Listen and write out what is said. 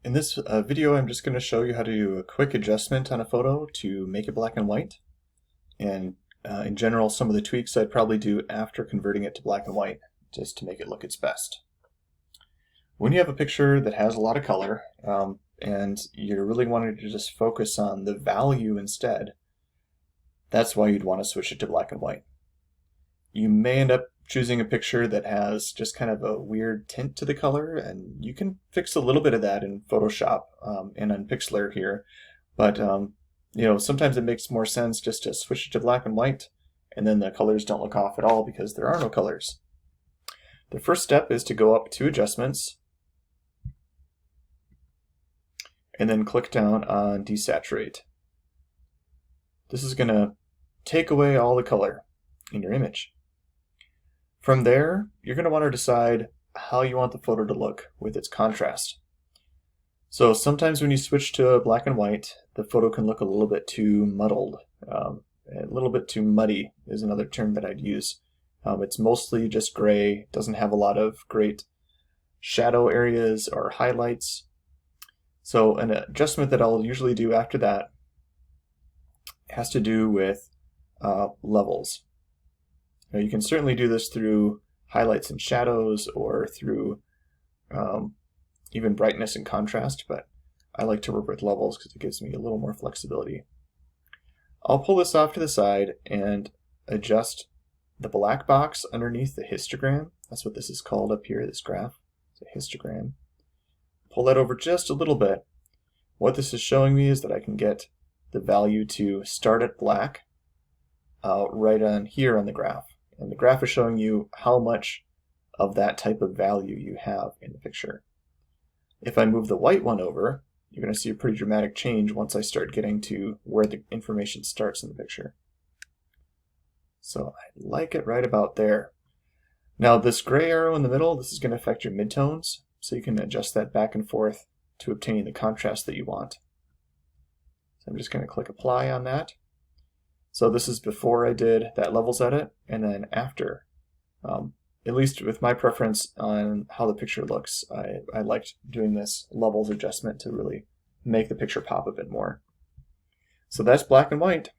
In this video, I'm just going to show you how to do a quick adjustment on a photo to make it black and white. And in general, some of the tweaks I'd probably do after converting it to black and white, just to make it look its best. When you have a picture that has a lot of color, and you're really wanting to just focus on the value instead, that's why you'd want to switch it to black and white. You may end up choosing a picture that has just kind of a weird tint to the color, and you can fix a little bit of that in Photoshop and on Pixlr here. But sometimes it makes more sense just to switch it to black and white, and then the colors don't look off at all because there are no colors. The first step is to go up to Adjustments, and then click down on Desaturate. This is going to take away all the color in your image. From there, you're going to want to decide how you want the photo to look with its contrast. So sometimes when you switch to black and white, the photo can look a little bit too muddled. A little bit too muddy is another term that I'd use. It's mostly just gray, doesn't have a lot of great shadow areas or highlights. So an adjustment that I'll usually do after that has to do with levels. Now, you can certainly do this through highlights and shadows or through even brightness and contrast, but I like to work with levels because it gives me a little more flexibility. I'll pull this off to the side and adjust the black box underneath the histogram. That's what this is called up here, this graph. It's a histogram. Pull that over just a little bit. What this is showing me is that I can get the value to start at black right on here on the graph. And the graph is showing you how much of that type of value you have in the picture. If I move the white one over, you're going to see a pretty dramatic change once I start getting to where the information starts in the picture. So I like it right about there. Now this gray arrow in the middle, this is going to affect your midtones, so you can adjust that back and forth to obtain the contrast that you want. So I'm just going to click apply on that. So this is before I did that levels edit, and then after. At least with my preference on how the picture looks, I liked doing this levels adjustment to really make the picture pop a bit more. So that's black and white.